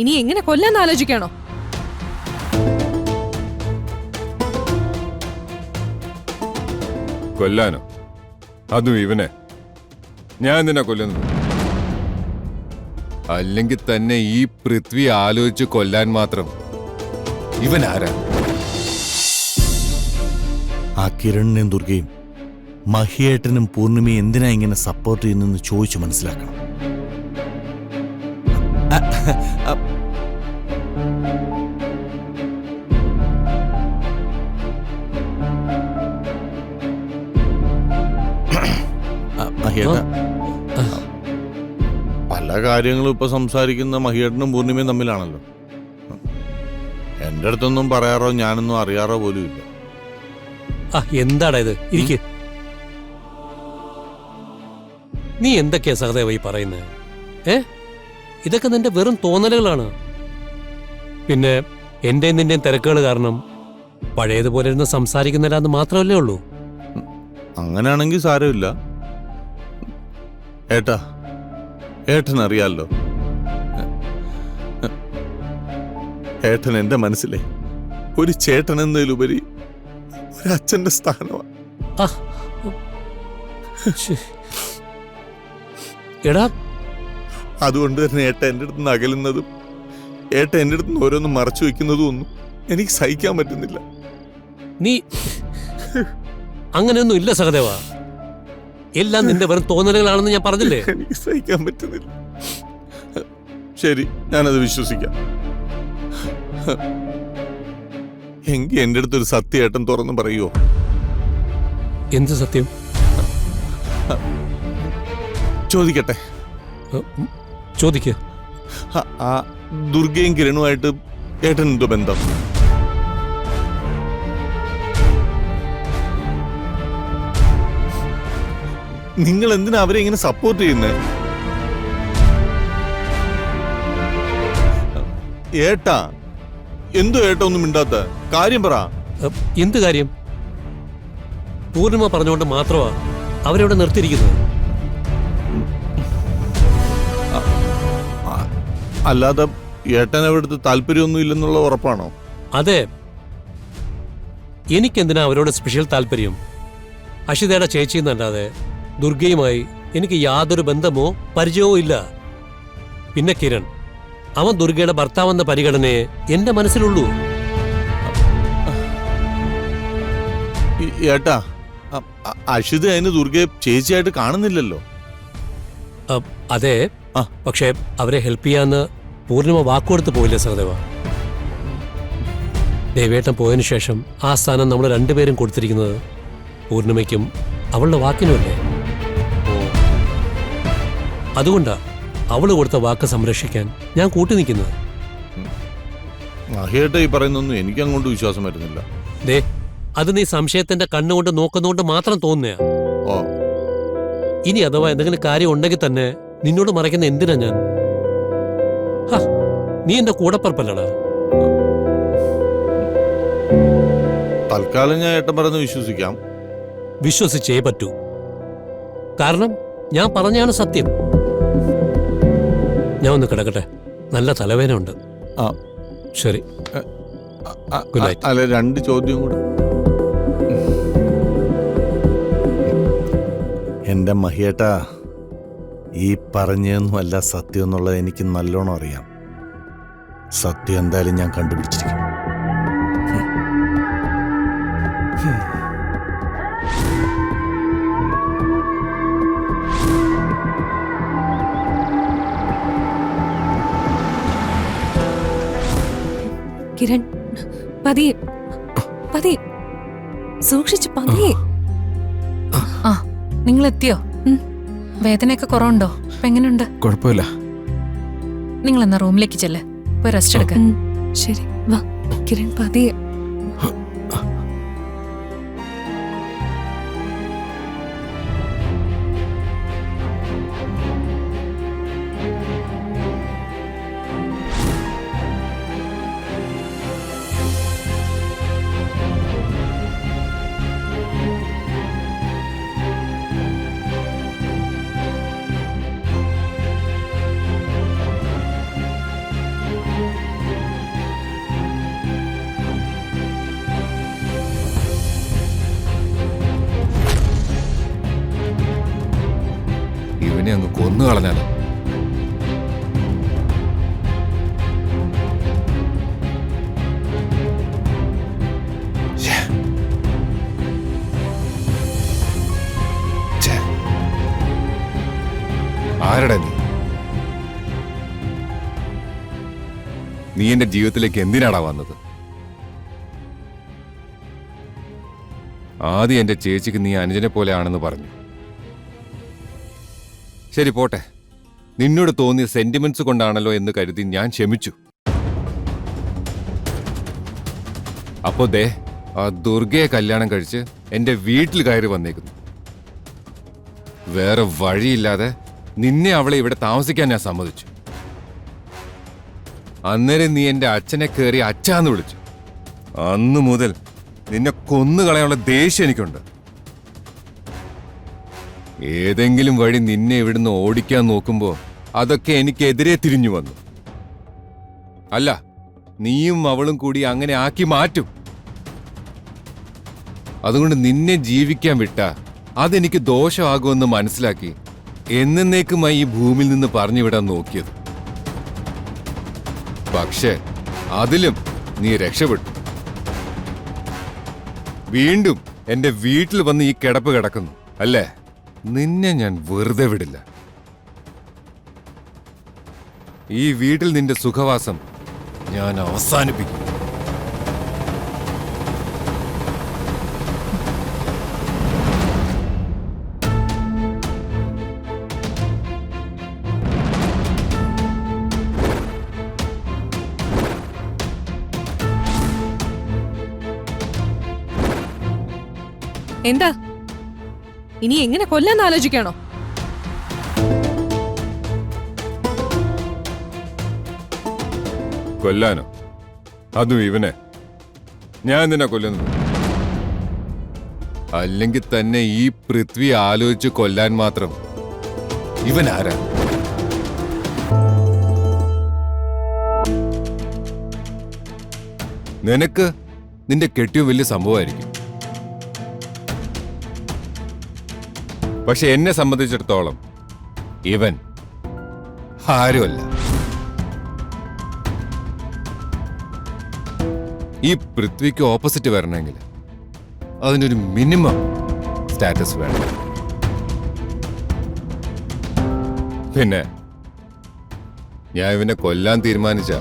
ഇനി എങ്ങനെ കൊല്ലാന്ന് ആലോചിക്കണോ? കൊല്ലാനോ? അതും ഇവനെ? ഞാൻ എന്തിനാ കൊല്ലുന്നത്? അല്ലെങ്കിൽ തന്നെ ഈ പൃഥ്വി ആലോചിച്ച് കൊല്ലാൻ മാത്രം ഇവൻ ആരാ? ആ കിരണിനെയും ദുർഗയും മഹിയേട്ടനും പൂർണിമയും എന്തിനാ ഇങ്ങനെ സപ്പോർട്ട് ചെയ്യുന്നെന്ന് ചോദിച്ചു മനസ്സിലാക്കണം. മഹിയേട്ട, പല കാര്യങ്ങളും ഇപ്പൊ സംസാരിക്കുന്ന മഹിയേട്ടനും പൂർണിമയും തമ്മിലാണല്ലോ. എന്റെ അടുത്തൊന്നും പറയാറോ ഞാനൊന്നും അറിയാറോ പോലും ഇല്ല. എന്താടാ ഇത്? ഇരിക്ക്. നീ എന്തൊക്കെയാ സഹദേവ ഈ പറയുന്നത്? ഇതൊക്കെ നിന്റെ വെറും തോന്നലുകളാണ്. പിന്നെ എന്റെയും നിന്റെയും തിരക്കുകൾ കാരണം പഴയതുപോലെ ഇരുന്ന് സംസാരിക്കുന്നില്ല എന്ന് മാത്രമല്ലേ ഉള്ളൂ. അങ്ങനെയാണെങ്കിൽ സാരമില്ല ഏട്ടാ. ഏട്ടനറിയാലോ, ഏട്ടൻ എന്റെ മനസ്സിലെ ഒരു ചേട്ടൻ എന്നതിലുപരി ഒരു അച്ഛന്റെ സ്ഥാനമാണ്. എടാ, അതുകൊണ്ട് തന്നെ ഏട്ടൻ എന്റെ അടുത്ത് നിന്ന് അകലുന്നതും ഏട്ടൻ എന്റെ അടുത്ത് നിന്ന് ഓരോന്നും മറച്ചു വെക്കുന്നതും ഒന്നും എനിക്ക് സഹിക്കാൻ പറ്റുന്നില്ല. നീ അങ്ങനെയൊന്നും ഇല്ല സഹദേവ. എല്ലാം നിന്റെ വെറും തോന്നലുകളാണെന്ന് ഞാൻ പറഞ്ഞില്ലേ? എനിക്ക് സഹിക്കാൻ പറ്റുന്നില്ല. ശരി, ഞാനത് വിശ്വസിക്കാം. എങ്കിൽ എന്റെ അടുത്തൊരു സത്യം ഏട്ടൻ തുറന്നു പറയുമോ? എന്ത് സത്യം? ചോദിക്കട്ടെ. ചോദിക്ക. ആ ദുർഗയും കിരണുമായിട്ട് ഏട്ടൻ എന്തോ ബന്ധം? നിങ്ങൾ എന്തിനാ അവരെ ഇങ്ങനെ സപ്പോർട്ട് ചെയ്യുന്നത്? ഏട്ടാ, എന്തോ ഏട്ടാ ഒന്നും മിണ്ടാത്ത? കാര്യം പറ. എന്ത് കാര്യം? പൂർണിമ പറഞ്ഞുകൊണ്ട് മാത്രമാ അവരവിടെ നിർത്തിയിരിക്കുന്നത്. അല്ലാതെ ഏട്ടൻ അവിടുത്തെ താല്പര്യമൊന്നും ഇല്ലെന്നുള്ള ഉറപ്പാണോ? അതെ, എനിക്കെന്തിനാ അവരോട് സ്പെഷ്യൽ താല്പര്യം? അഷിതയുടെ ചേച്ചിന്നല്ലാതെ ദുർഗയുമായി എനിക്ക് യാതൊരു ബന്ധമോ പരിചയമോ ഇല്ല. പിന്നെ കിരൺ, അവൻ ദുർഗയുടെ ഭർത്താവെന്ന പരിഗണനയെ എന്റെ മനസ്സിലുള്ളൂ. ഏട്ടാ, അഷിത അതിന് ദുർഗയെ ചേച്ചിയായിട്ട് കാണുന്നില്ലല്ലോ. അതെ, പക്ഷെ അവരെ ഹെൽപ്പ് ചെയ്യാന്ന് പൂർണിമ വാക്കുകൊടുത്ത് പോയില്ലേ സഹദേവ? ദേവേട്ടൻ പോയതിനു ശേഷം ആ സ്ഥാനം നമ്മൾ രണ്ടുപേരും കൊടുത്തിരിക്കുന്നത് പൂർണിമയ്ക്കും അവളുടെ വാക്കിനുമല്ലേ? അതുകൊണ്ടാ അവള് കൊടുത്ത വാക്ക് സംരക്ഷിക്കാൻ ഞാൻ കൂട്ടി നിൽക്കുന്നത്. മഹിയേട്ട ഈ പറയുന്നൊന്നും എനിക്ക് അങ്ങോട്ട് വിശ്വാസം വരുന്നില്ല. ദേ, അത് നീ സംശയത്തിന്റെ കണ്ണുകൊണ്ട് നോക്കുന്നതുകൊണ്ട് മാത്രം തോന്നുന്നയാ. ഇനി അഥവാ എന്തെങ്കിലും കാര്യം ഉണ്ടെങ്കിൽ തന്നെ നിന്നോട് മറയ്ക്കുന്ന എന്തിനാ ഞാൻ? നീ എന്റെ കൂടപ്പറപ്പല്ലടാ. തൽക്കാലം ഞാൻ ഏട്ടൻ പറയുന്നത് വിശ്വസിക്കാം. വിശ്വസിച്ചേ പറ്റൂ. കാരണം ഞാൻ പറഞ്ഞാണ് സത്യം. ഞാൻ ഒന്ന് കിടക്കട്ടെ, നല്ല തലവേദന ഉണ്ട്. ശരി, ഗുഡ് നൈറ്റ്. അല്ല, രണ്ട് ചോദ്യം കൂടെ. എന്റെ മഹിയേട്ടാ, ഈ പറഞ്ഞതൊന്നും അല്ല സത്യം എന്നുള്ളത് എനിക്ക് നല്ലോണം അറിയാം. സത്യം എന്തായാലും ഞാൻ കണ്ടുപിടിച്ചിരിക്കും. കിരൺ, പതിയെ പതിയെ, സൂക്ഷിച്ച് പതിയെ. നിങ്ങൾ എത്തിയോ? വേദനയൊക്കെ കുറവുണ്ടോ? ഇപ്പൊ എങ്ങനെയുണ്ട്? കുഴപ്പമില്ല. നിങ്ങൾ എന്നാ റൂമിലേക്ക് ചെല്ല്, പോയി റെസ്റ്റ് എടുക്ക. ശരി, വാ കിരൺ, പതിയെ. കളഞ്ഞാലോ? ശ്ശേ. ഛേ. ആരെടാ നീ? നീ എന്റെ ജീവിതത്തിലേക്ക് എന്തിനാടാ വന്നത്? ആദ്യം എന്റെ ചേച്ചിക്ക് നീ അനുജനെ പോലെയാണെന്ന് പറഞ്ഞു. ശരി പോട്ടെ, നിന്നോട് തോന്നിയ സെന്റിമെന്റ്സ് കൊണ്ടാണല്ലോ എന്ന് കരുതി ഞാൻ ക്ഷമിച്ചു. അപ്പോ ദേ ആ ദുർഗയെ കല്യാണം കഴിച്ച് എന്റെ വീട്ടിൽ കയറി വന്നേക്കുന്നു. വേറെ വഴിയില്ലാതെ നിന്നെ അവളെ ഇവിടെ താമസിക്കാൻ ഞാൻ സമ്മതിച്ചു. അന്നേരം നീ എന്റെ അച്ഛനെ കയറി അച്ഛാന്ന് വിളിച്ചു. അന്നു മുതൽ നിന്നെ കൊന്നുകളയാനുള്ള ദേഷ്യം എനിക്കുണ്ട്. ഏതെങ്കിലും വഴി നിന്നെ ഇവിടുന്ന് ഓടിക്കാൻ നോക്കുമ്പോ അതൊക്കെ എനിക്കെതിരെ തിരിഞ്ഞു വന്നു. അല്ല, നീയും അവളും കൂടി അങ്ങനെ ആക്കി മാറ്റും. അതുകൊണ്ട് നിന്നെ ജീവിക്കാൻ വിട്ടാ അതെനിക്ക് ദോഷമാകുമെന്ന് മനസ്സിലാക്കി എന്നേക്കുമായി ഈ ഭൂമിയിൽ നിന്ന് പറഞ്ഞുവിടാൻ നോക്കിയത്. പക്ഷേ അതിലും നീ രക്ഷപ്പെട്ടു. വീണ്ടും എന്റെ വീട്ടിൽ വന്ന് ഈ കിടപ്പ് കിടക്കുന്നു അല്ലേ? നിന്നെ ഞാൻ വെറുതെ വിടില്ല. ഈ വീട്ടിൽ നിന്റെ സുഖവാസം ഞാൻ അവസാനിപ്പിക്കും. എന്താ ഇനി എങ്ങനെ കൊല്ലാൻ ആലോചിക്കണോ? കൊല്ലാനോ? അതും ഇവനെ? ഞാൻ നിന്നെ കൊല്ലുന്നു. അല്ലെങ്കിൽ തന്നെ ഈ പൃഥ്വി ആലോചിച്ച് കൊല്ലാൻ മാത്രം ഇവൻ ആരാ? നിനക്ക് നിന്റെ കെട്ടിയോ വലിയ സംഭവമായിരിക്കും. പക്ഷെ എന്നെ സംബന്ധിച്ചിടത്തോളം ഇവൻ ആരുമല്ല. ഈ പൃഥ്വിക്ക് ഓപ്പോസിറ്റ് വരണമെങ്കിൽ അതിനൊരു മിനിമം സ്റ്റാറ്റസ് വേണം. പിന്നെ ഞാൻ ഇവനെ കൊല്ലാൻ തീരുമാനിച്ച